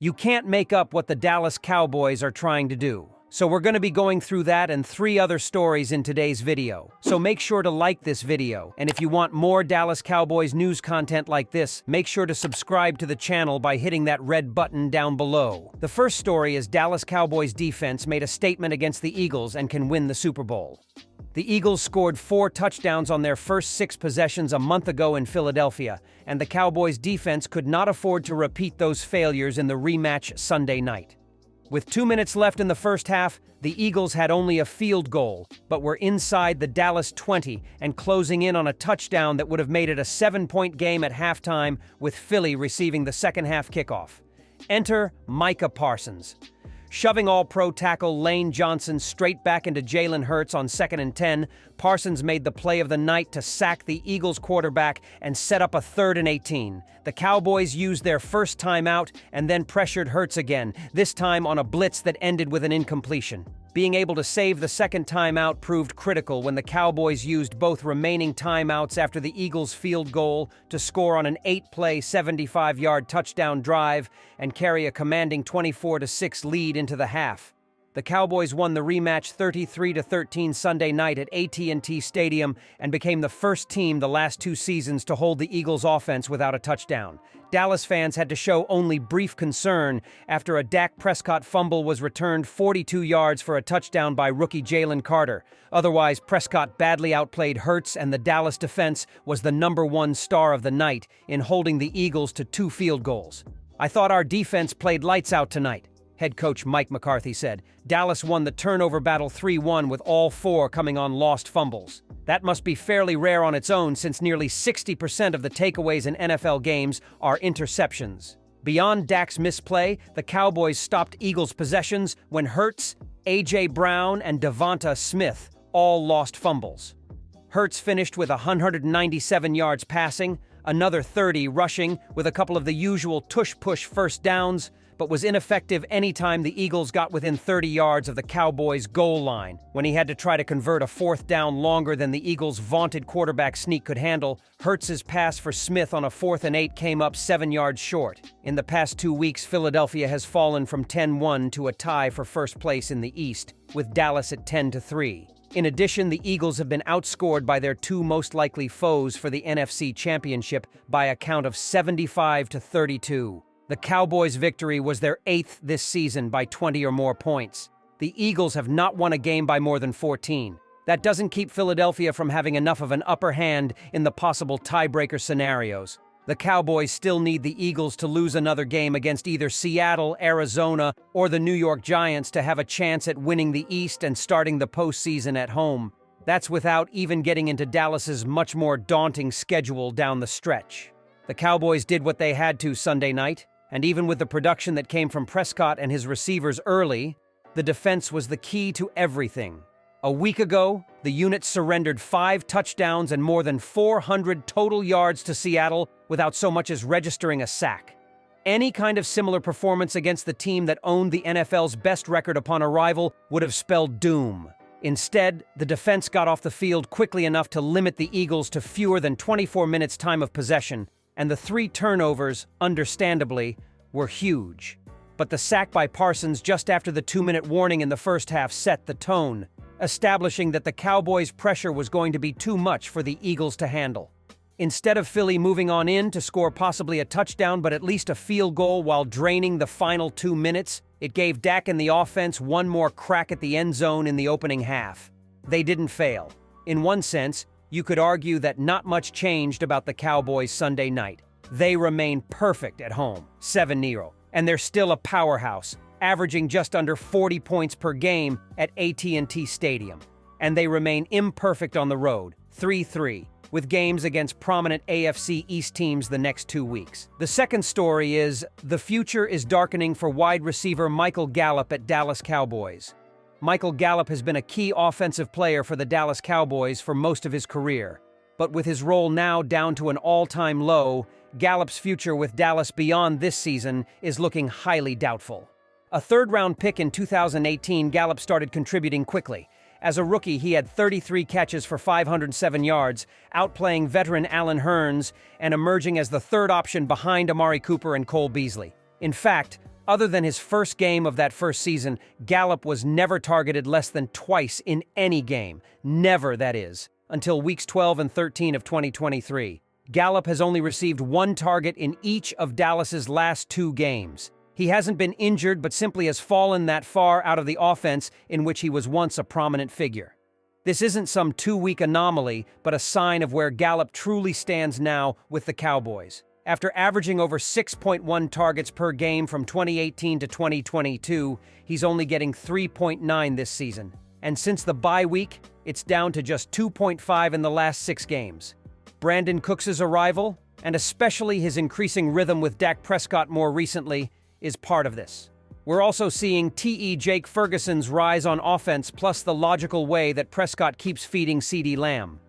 You can't make up what the Dallas Cowboys are trying to do. So we're going to be going through that and 3 other stories in today's video. So make sure to like this video, and if you want more Dallas Cowboys news content like this, make sure to subscribe to the channel by hitting that red button down below. The first story is Dallas Cowboys defense made a statement against the Eagles and can win the Super Bowl. The Eagles scored 4 touchdowns on their first 6 possessions a month ago in Philadelphia, and the Cowboys defense could not afford to repeat those failures in the rematch Sunday night. With 2 minutes left in the first half, the Eagles had only a field goal, but were inside the Dallas 20 and closing in on a touchdown that would have made it a 7-point game at halftime, with Philly receiving the second-half kickoff. Enter Micah Parsons. Shoving All-Pro tackle Lane Johnson straight back into Jalen Hurts on 2nd and 10, Parsons made the play of the night to sack the Eagles quarterback and set up a 3rd and 18. The Cowboys used their first timeout and then pressured Hurts again, this time on a blitz that ended with an incompletion. Being able to save the second timeout proved critical when the Cowboys used both remaining timeouts after the Eagles' field goal to score on an 8-play, 75-yard touchdown drive and carry a commanding 24-6 lead into the half. The Cowboys won the rematch 33-13 Sunday night at AT&T Stadium and became the first team the last 2 seasons to hold the Eagles' offense without a touchdown. Dallas fans had to show only brief concern after a Dak Prescott fumble was returned 42 yards for a touchdown by rookie Jalen Carter. Otherwise, Prescott badly outplayed Hurts, and the Dallas defense was the #1 star of the night in holding the Eagles to 2 field goals. "I thought our defense played lights out tonight," head coach Mike McCarthy said. Dallas won the turnover battle 3-1 with all 4 coming on lost fumbles. That must be fairly rare on its own, since nearly 60% of the takeaways in NFL games are interceptions. Beyond Dak's misplay, the Cowboys stopped Eagles' possessions when Hurts, A.J. Brown, and Devonta Smith all lost fumbles. Hurts finished with 197 yards passing, another 30 rushing, with a couple of the usual tush-push first downs, but was ineffective anytime the Eagles got within 30 yards of the Cowboys' goal line. When he had to try to convert a 4th down longer than the Eagles' vaunted quarterback sneak could handle, Hurts's pass for Smith on a 4th and 8 came up 7 yards short. In the past 2 weeks, Philadelphia has fallen from 10-1 to a tie for first place in the East, with Dallas at 10-3. In addition, the Eagles have been outscored by their 2 most likely foes for the NFC Championship by a count of 75-32. The Cowboys' victory was their 8th this season by 20 or more points. The Eagles have not won a game by more than 14. That doesn't keep Philadelphia from having enough of an upper hand in the possible tiebreaker scenarios. The Cowboys still need the Eagles to lose another game against either Seattle, Arizona, or the New York Giants to have a chance at winning the East and starting the postseason at home. That's without even getting into Dallas's much more daunting schedule down the stretch. The Cowboys did what they had to Sunday night, and even with the production that came from Prescott and his receivers early, the defense was the key to everything. A week ago, the unit surrendered 5 touchdowns and more than 400 total yards to Seattle without so much as registering a sack. Any kind of similar performance against the team that owned the NFL's best record upon arrival would have spelled doom. Instead, the defense got off the field quickly enough to limit the Eagles to fewer than 24 minutes time of possession, and the 3 turnovers, understandably, were huge. But the sack by Parsons just after the 2-minute warning in the first half set the tone, establishing that the Cowboys' pressure was going to be too much for the Eagles to handle. Instead of Philly moving on in to score possibly a touchdown but at least a field goal while draining the final 2 minutes, it gave Dak and the offense one more crack at the end zone in the opening half. They didn't fail. In one sense, you could argue that not much changed about the Cowboys Sunday night. They remain perfect at home, 7-0, and they're still a powerhouse, averaging just under 40 points per game at AT&T Stadium. And they remain imperfect on the road, 3-3, with games against prominent AFC East teams the next 2 weeks. The second story is, the future is darkening for wide receiver Michael Gallup at Dallas Cowboys. Michael Gallup has been a key offensive player for the Dallas Cowboys for most of his career, but with his role now down to an all-time low, Gallup's future with Dallas beyond this season is looking highly doubtful. A 3rd-round pick in 2018, Gallup started contributing quickly. As a rookie, he had 33 catches for 507 yards, outplaying veteran Allen Hurns and emerging as the 3rd option behind Amari Cooper and Cole Beasley. In fact, Other than his first game of that first season, Gallup was never targeted less than twice in any game. Never, that is, until weeks 12 and 13 of 2023. Gallup has only received one target in each of Dallas's last 2 games. He hasn't been injured, but simply has fallen that far out of the offense in which he was once a prominent figure. This isn't some 2-week anomaly, but a sign of where Gallup truly stands now with the Cowboys. After averaging over 6.1 targets per game from 2018 to 2022, he's only getting 3.9 this season. And since the bye week, it's down to just 2.5 in the last 6 games. Brandon Cooks' arrival, and especially his increasing rhythm with Dak Prescott more recently, is part of this. We're also seeing Jake Ferguson's rise on offense, plus the logical way that Prescott keeps feeding CeeDee Lamb.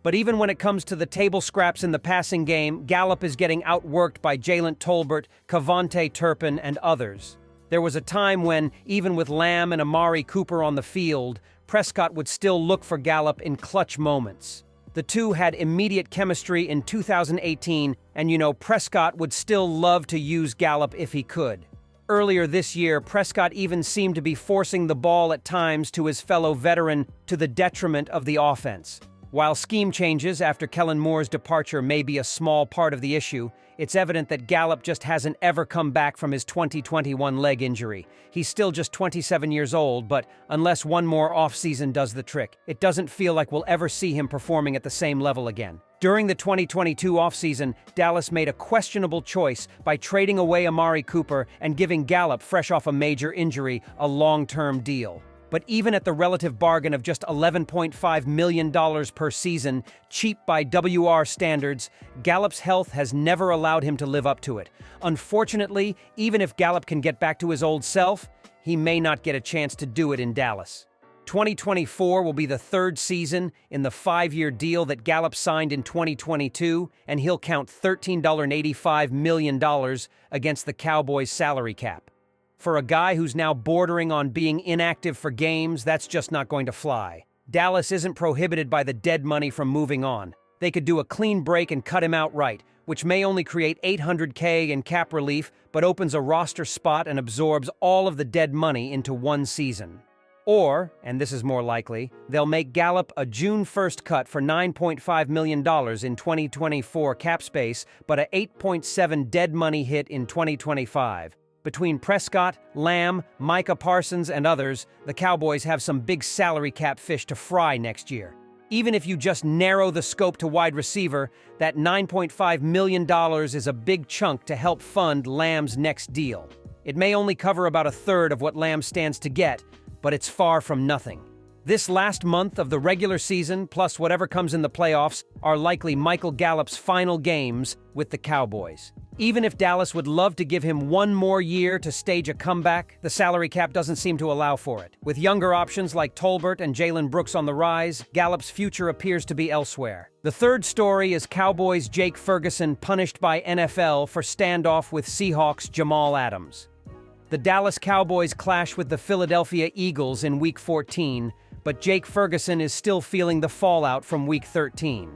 But even when it comes to the table scraps in the passing game, Gallup is getting outworked by Jalen Tolbert, Cavante Turpin, and others. There was a time when, even with Lamb and Amari Cooper on the field, Prescott would still look for Gallup in clutch moments. The two had immediate chemistry in 2018, and Prescott would still love to use Gallup if he could. Earlier this year, Prescott even seemed to be forcing the ball at times to his fellow veteran to the detriment of the offense. While scheme changes after Kellen Moore's departure may be a small part of the issue, it's evident that Gallup just hasn't ever come back from his 2021 leg injury. He's still just 27 years old, but unless one more offseason does the trick, it doesn't feel like we'll ever see him performing at the same level again. During the 2022 offseason, Dallas made a questionable choice by trading away Amari Cooper and giving Gallup, fresh off a major injury, a long-term deal. But even at the relative bargain of just $11.5 million per season, cheap by WR standards, Gallup's health has never allowed him to live up to it. Unfortunately, even if Gallup can get back to his old self, he may not get a chance to do it in Dallas. 2024 will be the 3rd season in the 5-year deal that Gallup signed in 2022, and he'll count $13.85 million against the Cowboys' salary cap. For a guy who's now bordering on being inactive for games, that's just not going to fly. Dallas isn't prohibited by the dead money from moving on. They could do a clean break and cut him outright, which may only create $800K in cap relief, but opens a roster spot and absorbs all of the dead money into one season. Or, and this is more likely, they'll make Gallup a June 1st cut for $9.5 million in 2024 cap space, but a $8.7 dead money hit in 2025. Between Prescott, Lamb, Micah Parsons, and others, the Cowboys have some big salary cap fish to fry next year. Even if you just narrow the scope to wide receiver, that $9.5 million is a big chunk to help fund Lamb's next deal. It may only cover about 1/3 of what Lamb stands to get, but it's far from nothing. This last month of the regular season, plus whatever comes in the playoffs, are likely Michael Gallup's final games with the Cowboys. Even if Dallas would love to give him one more year to stage a comeback, the salary cap doesn't seem to allow for it. With younger options like Tolbert and Jalen Brooks on the rise, Gallup's future appears to be elsewhere. The 3rd story is Cowboys' Jake Ferguson punished by NFL for standoff with Seahawks' Jamal Adams. The Dallas Cowboys clash with the Philadelphia Eagles in Week 14, but Jake Ferguson is still feeling the fallout from Week 13.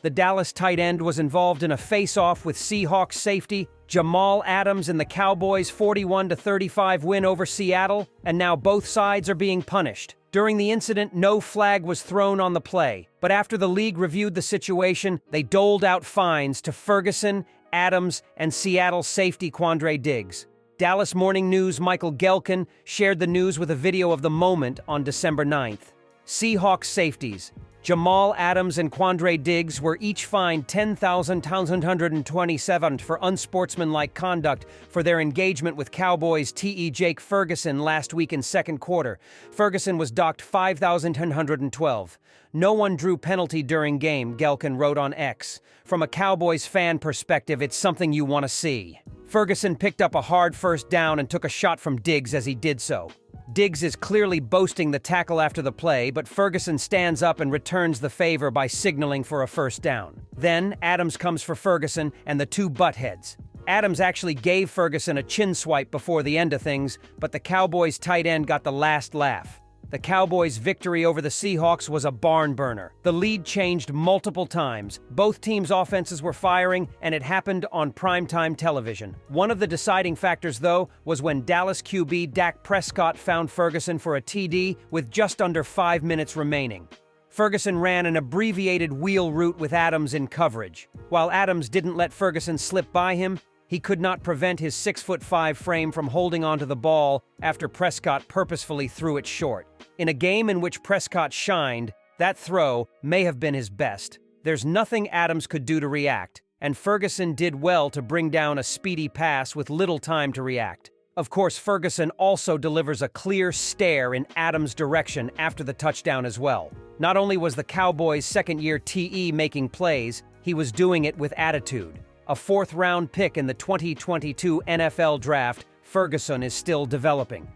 The Dallas tight end was involved in a face-off with Seahawks safety Jamal Adams in the Cowboys' 41-35 win over Seattle, and now both sides are being punished. During the incident, no flag was thrown on the play, but after the league reviewed the situation, they doled out fines to Ferguson, Adams, and Seattle safety Quandre Diggs. Dallas Morning News' Michael Gelkin shared the news with a video of the moment on December 9th. Seahawks safeties Jamal Adams and Quandre Diggs were each fined $10,227 for unsportsmanlike conduct for their engagement with Cowboys' Jake Ferguson last week in second quarter. Ferguson was docked $5,112. No one drew penalty during game, Gelkin wrote on X. From a Cowboys fan perspective, it's something you want to see. Ferguson picked up a hard first down and took a shot from Diggs as he did so. Diggs is clearly boasting the tackle after the play, but Ferguson stands up and returns the favor by signaling for a first down. Then, Adams comes for Ferguson, and the two butt heads. Adams actually gave Ferguson a chin swipe before the end of things, but the Cowboys tight end got the last laugh. The Cowboys' victory over the Seahawks was a barn burner. The lead changed multiple times. Both teams' offenses were firing, and it happened on primetime television. One of the deciding factors, though, was when Dallas QB Dak Prescott found Ferguson for a TD with just under 5 minutes remaining. Ferguson ran an abbreviated wheel route with Adams in coverage. While Adams didn't let Ferguson slip by him, he could not prevent his 6'5" frame from holding onto the ball after Prescott purposefully threw it short. In a game in which Prescott shined, that throw may have been his best. There's nothing Adams could do to react, and Ferguson did well to bring down a speedy pass with little time to react. Of course, Ferguson also delivers a clear stare in Adams' direction after the touchdown as well. Not only was the Cowboys' second-year TE making plays, he was doing it with attitude. A fourth-round pick in the 2022 NFL Draft, Ferguson is still developing.